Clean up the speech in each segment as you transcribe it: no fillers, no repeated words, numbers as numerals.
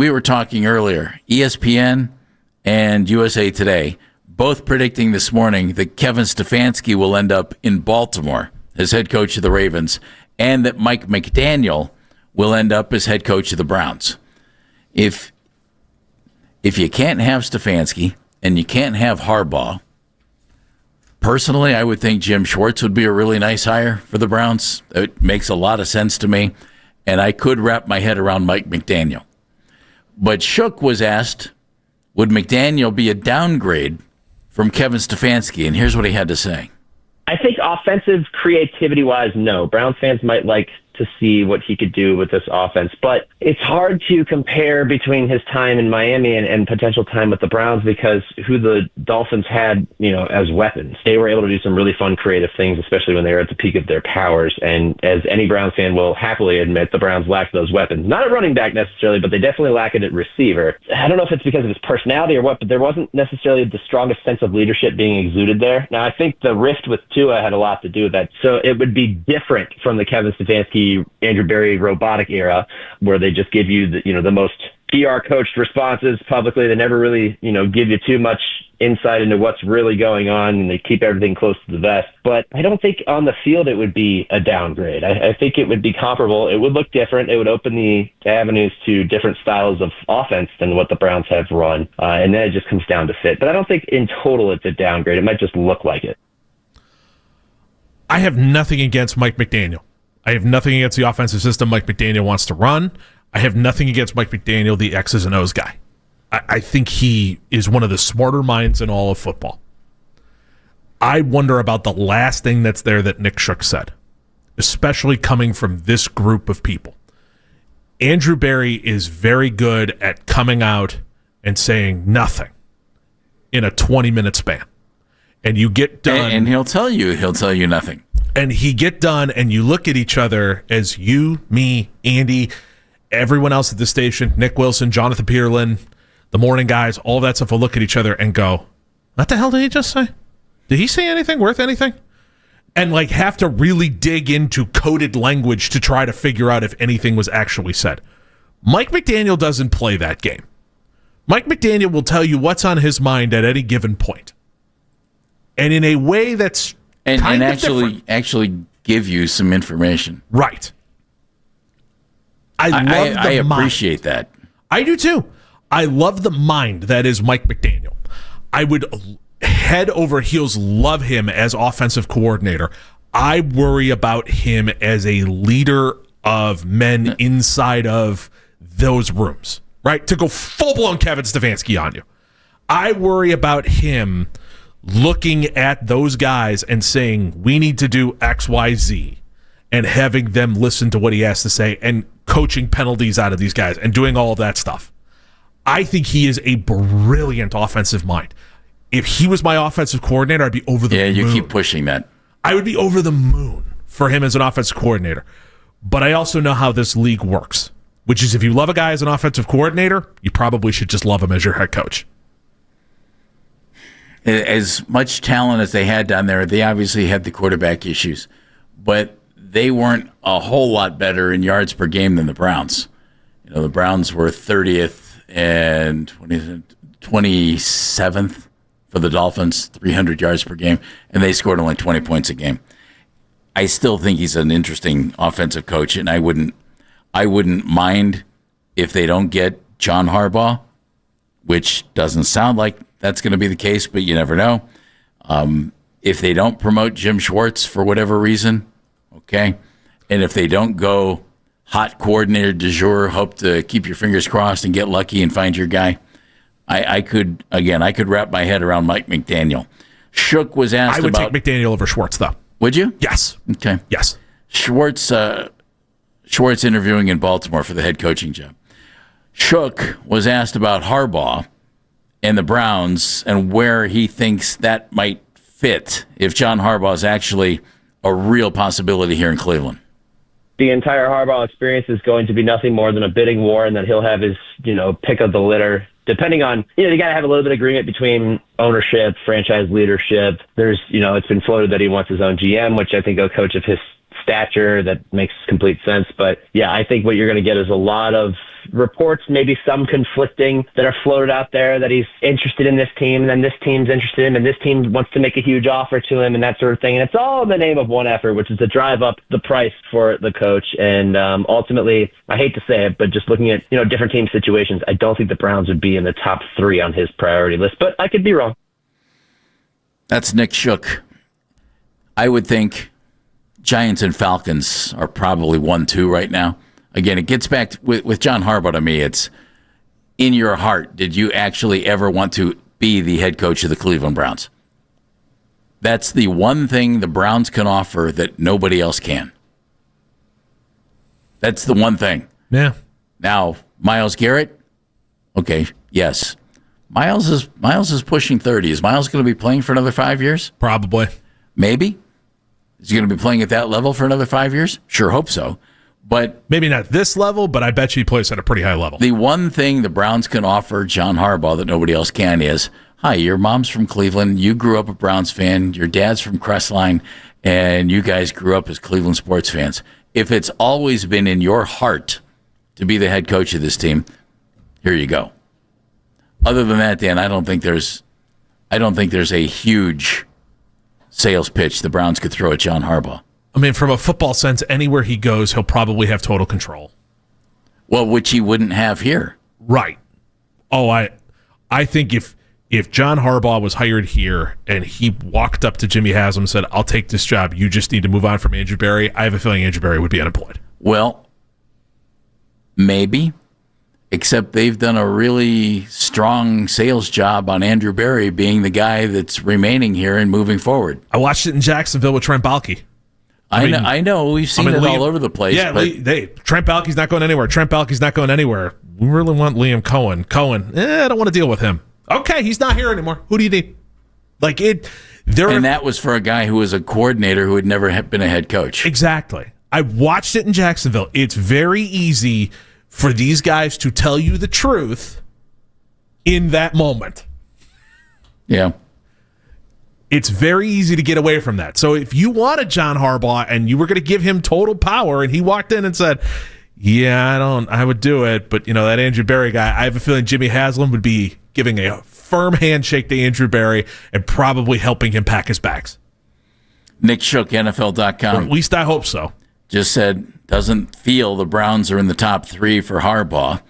we were talking earlier, ESPN and USA Today, both predicting this morning that Kevin Stefanski will end up in Baltimore as head coach of the Ravens, and that Mike McDaniel will end up as head coach of the Browns. If you can't have Stefanski and you can't have Harbaugh, personally, I would think Jim Schwartz would be a really nice hire for the Browns. It makes a lot of sense to me, and I could wrap my head around Mike McDaniel. But Shook was asked, would McDaniel be a downgrade from Kevin Stefanski? And here's what he had to say. I think offensive creativity-wise, no. Browns fans might like to see what he could do with this offense, but it's hard to compare between his time in Miami and potential time with the Browns because who the Dolphins had, as weapons. They were able to do some really fun, creative things, especially when they were at the peak of their powers. And as any Browns fan will happily admit, the Browns lacked those weapons. Not at running back necessarily, but they definitely lack it at receiver. I don't know if it's because of his personality or what, but there wasn't necessarily the strongest sense of leadership being exuded there. Now, I think the rift with Tua had a lot to do with that. So it would be different from the Kevin Stefanski, Andrew Berry robotic era, where they just give you the most PR coached responses publicly. They never really, give you too much insight into what's really going on, and they keep everything close to the vest. But I don't think on the field it would be a downgrade. I think it would be comparable. It would look different. It would open the avenues to different styles of offense than what the Browns have run. And then it just comes down to fit. But I don't think in total it's a downgrade. It might just look like it. I have nothing against Mike McDaniel. I have nothing against the offensive system Mike McDaniel wants to run. I have nothing against Mike McDaniel, the X's and O's guy. I think he is one of the smarter minds in all of football. I wonder about the last thing that's there that Nick Shook said, especially coming from this group of people. Andrew Berry is very good at coming out and saying nothing in a 20-minute span. And you get done. And he'll tell you nothing. And he get done, and you look at each other as you, me, Andy, everyone else at the station, Nick Wilson, Jonathan Pearlin, the morning guys, all that stuff will look at each other and go, what the hell did he just say? Did he say anything worth anything? And have to really dig into coded language to try to figure out if anything was actually said. Mike McDaniel doesn't play that game. Mike McDaniel will tell you what's on his mind at any given point. And in a way that's and different. actually give you some information. Right. I appreciate that. I do too. I love the mind that is Mike McDaniel. I would head over heels love him as offensive coordinator. I worry about him as a leader of men inside of those rooms, right? To go full-blown Kevin Stefanski on you. I worry about him looking at those guys and saying, we need to do X, Y, Z, and having them listen to what he has to say and coaching penalties out of these guys and doing all of that stuff. I think he is a brilliant offensive mind. If he was my offensive coordinator, I'd be over the moon. Yeah, you keep pushing that. I would be over the moon for him as an offensive coordinator. But I also know how this league works, which is if you love a guy as an offensive coordinator, you probably should just love him as your head coach. As much talent as they had down there, they obviously had the quarterback issues, but they weren't a whole lot better in yards per game than the Browns. The Browns were 30th and 27th for the Dolphins, 300 yards per game, and they scored only 20 points a game. I still think he's an interesting offensive coach, and I wouldn't mind if they don't get John Harbaugh, which doesn't sound like that's going to be the case, but you never know. If they don't promote Jim Schwartz for whatever reason, okay, and if they don't go hot coordinator du jour, hope to keep your fingers crossed and get lucky and find your guy, I could wrap my head around Mike McDaniel. Shook was asked about... I would take McDaniel over Schwartz, though. Would you? Yes. Okay. Yes. Schwartz interviewing in Baltimore for the head coaching job. Shook was asked about Harbaugh and the Browns and where he thinks that might fit if John Harbaugh is actually a real possibility here in Cleveland. The entire Harbaugh experience is going to be nothing more than a bidding war, and that he'll have his, pick of the litter. Depending on, you got to have a little bit of agreement between ownership, franchise leadership. There's, it's been floated that he wants his own GM, which I think a coach of his stature that makes complete sense. But yeah, I think what you're going to get is a lot of reports, maybe some conflicting, that are floated out there that he's interested in this team, and then this team's interested in him, and this team wants to make a huge offer to him, and that sort of thing. And it's all in the name of one effort, which is to drive up the price for the coach. And ultimately, I hate to say it, but just looking at different team situations, I don't think the Browns would be in the top 3 on his priority list. But I could be wrong. That's Nick Shook. I would think Giants and Falcons are probably 1-2 right now. Again, it gets back with John Harbaugh. To me, it's in your heart. Did you actually ever want to be the head coach of the Cleveland Browns? That's the one thing the Browns can offer that nobody else can. That's the one thing. Yeah. Now, Myles Garrett, okay, yes. Myles is pushing 30. Is Myles going to be playing for another 5 years? Probably. Maybe. Is he going to be playing at that level for another 5 years? Sure hope so. But maybe not this level, but I bet you he plays at a pretty high level. The one thing the Browns can offer John Harbaugh that nobody else can is, hi, your mom's from Cleveland, you grew up a Browns fan, your dad's from Crestline, and you guys grew up as Cleveland sports fans. If it's always been in your heart to be the head coach of this team, here you go. Other than that, Dan, I don't think there's a huge sales pitch the Browns could throw at John Harbaugh. I mean, from a football sense, anywhere he goes, he'll probably have total control. Well, which he wouldn't have here. Right. Oh, I think if John Harbaugh was hired here and he walked up to Jimmy Haslam and said, I'll take this job, you just need to move on from Andrew Berry, I have a feeling Andrew Berry would be unemployed. Well, maybe. Except they've done a really strong sales job on Andrew Berry being the guy that's remaining here and moving forward. I watched it in Jacksonville with Trent Baalke. I know. We've seen it all over the place. Yeah, but Trent Baalke's not going anywhere. We really want Liam Cohen. I don't want to deal with him. Okay, he's not here anymore. Who do you need? And that was for a guy who was a coordinator who had never been a head coach. Exactly. I watched it in Jacksonville. It's very easy for these guys to tell you the truth in that moment. Yeah. It's very easy to get away from that. So if you wanted John Harbaugh and you were going to give him total power and he walked in and said, yeah, I would do it, but that Andrew Berry guy, I have a feeling Jimmy Haslam would be giving a firm handshake to Andrew Berry and probably helping him pack his bags. Nick Shook, NFL.com. Or at least I hope so. Just said, doesn't feel the Browns are in the top 3 for Harbaugh.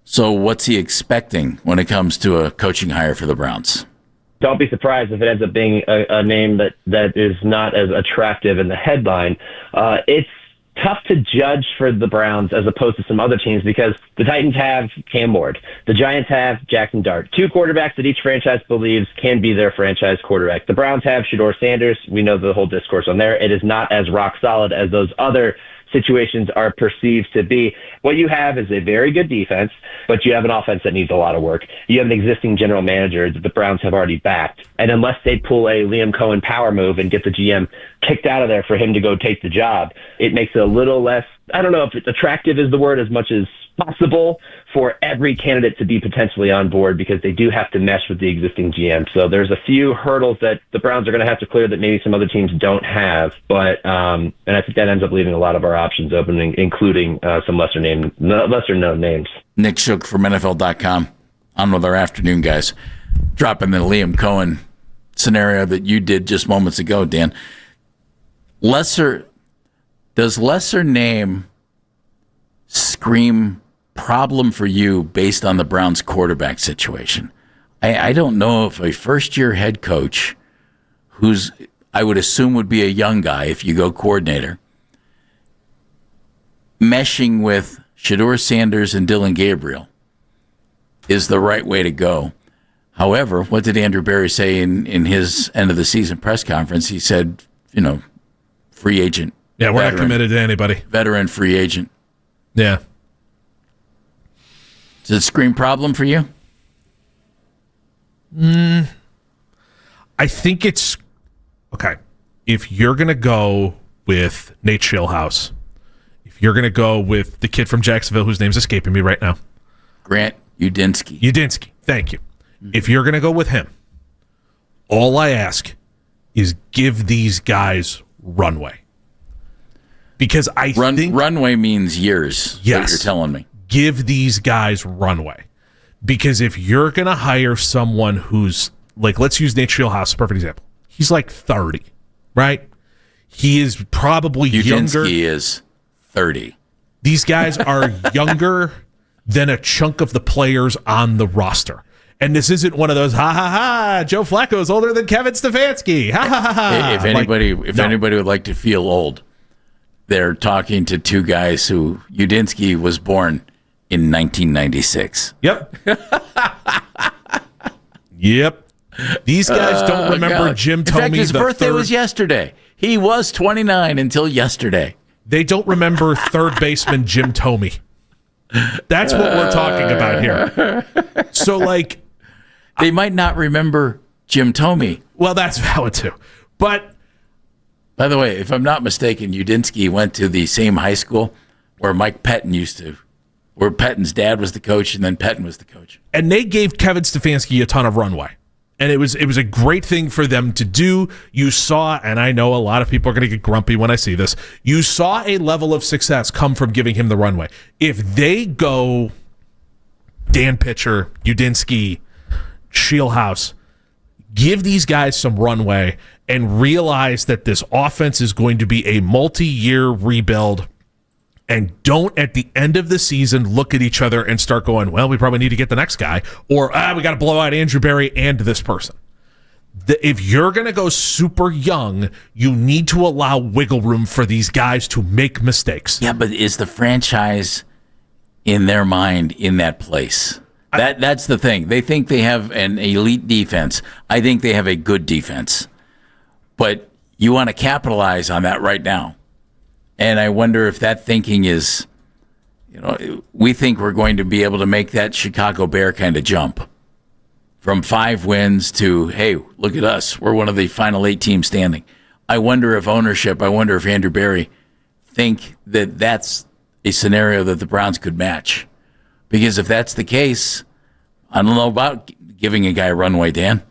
So what's he expecting when it comes to a coaching hire for the Browns? Don't be surprised if it ends up being a name that is not as attractive in the headline. It's tough to judge for the Browns as opposed to some other teams because the Titans have Cam Ward. The Giants have Jackson Dart. 2 quarterbacks that each franchise believes can be their franchise quarterback. The Browns have Shedeur Sanders. We know the whole discourse on there. It is not as rock solid as those other situations are perceived to be. What you have is a very good defense, but you have an offense that needs a lot of work. You have an existing general manager that the Browns have already backed. And unless they pull a Liam Cohen power move and get the GM kicked out of there for him to go take the job, it makes it a little less, I don't know if it's attractive is the word as much as possible for every candidate to be potentially on board because they do have to mesh with the existing GM. So there's a few hurdles that the Browns are going to have to clear that maybe some other teams don't have. But and I think that ends up leaving a lot of our options open, including some lesser known names. Nick Shook from NFL.com on with our afternoon guys, dropping the Liam Cohen scenario that you did just moments ago, Dan. Does lesser name scream problem for you based on the Browns quarterback situation? I don't know if a first-year head coach who's, I would assume would be a young guy if you go coordinator, meshing with Shedeur Sanders and Dylan Gabriel is the right way to go. However, what did Andrew Berry say in his end-of-the-season press conference? He said, free agent. Yeah, we're not committed to anybody. Veteran free agent. Yeah. Does it scream problem for you? I think it's okay. If you're going to go with Nate Schillhouse, if you're going to go with the kid from Jacksonville whose name's escaping me right now, Grant Udinski. Thank you. If you're going to go with him, all I ask is give these guys runway. because I think runway means years. Yes, what you're telling me. Give these guys runway, because if you're going to hire someone who's like, let's use Nate Scheelhaase, perfect example. He's like 30, right? He is probably younger. Udinski is 30. These guys are younger than a chunk of the players on the roster. And this isn't one of those, ha ha ha, Joe Flacco is older than Kevin Stefanski. Ha ha ha ha. If anybody would like to feel old, they're talking to two guys who Udinski was born in 1996. Yep. Yep. These guys don't remember Jim Thome. In fact, his birthday was yesterday. He was 29 until yesterday. They don't remember third baseman Jim Thome. That's what we're talking about here. So, like, they might not remember Jim Thome. Well, that's valid too. But by the way, if I'm not mistaken, Udinski went to the same high school where Mike Pettin used to, where Pettin's dad was the coach, and then Pettin was the coach. And they gave Kevin Stefanski a ton of runway. And it was a great thing for them to do. You saw, and I know a lot of people are going to get grumpy when I see this, you saw a level of success come from giving him the runway. If they go Dan Pitcher, Udinski, Scheelhaase, give these guys some runway and realize that this offense is going to be a multi-year rebuild, and don't at the end of the season look at each other and start going, well, we probably need to get the next guy, or we got to blow out Andrew Berry and this person. If you're going to go super young, you need to allow wiggle room for these guys to make mistakes. Yeah, but is the franchise in their mind in that place? That's the thing. They think they have an elite defense. I think they have a good defense. But you want to capitalize on that right now. And I wonder if that thinking is, we think we're going to be able to make that Chicago Bear kind of jump from 5 wins to, hey, look at us. We're one of the final 8 teams standing. I wonder if ownership, I wonder if Andrew Berry think that that's a scenario that the Browns could match. Because if that's the case, I don't know about giving a guy a runway, Dan.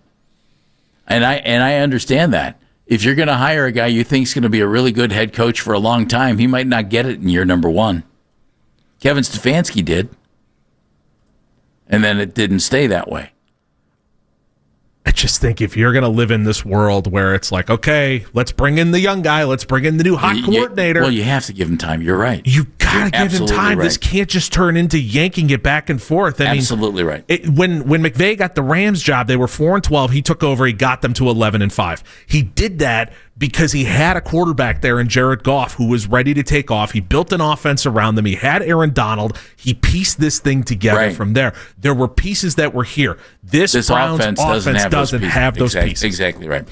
And I understand that. If you're going to hire a guy you think is going to be a really good head coach for a long time, he might not get it in year number 1. Kevin Stefanski did. And then it didn't stay that way. I just think if you're going to live in this world where it's like, okay, let's bring in the young guy, let's bring in the new hot coordinator. Well, you have to give him time. You're right. You got to give him time. Right. This can't just turn into yanking it back and forth. Absolutely right. When McVay got the Rams job, they were 4-12. He took over. He got them to 11-5. He did that because he had a quarterback there in Jared Goff who was ready to take off. He built an offense around them. He had Aaron Donald. He pieced this thing together from there. There were pieces that were here. This Browns offense doesn't have those pieces. Exactly right.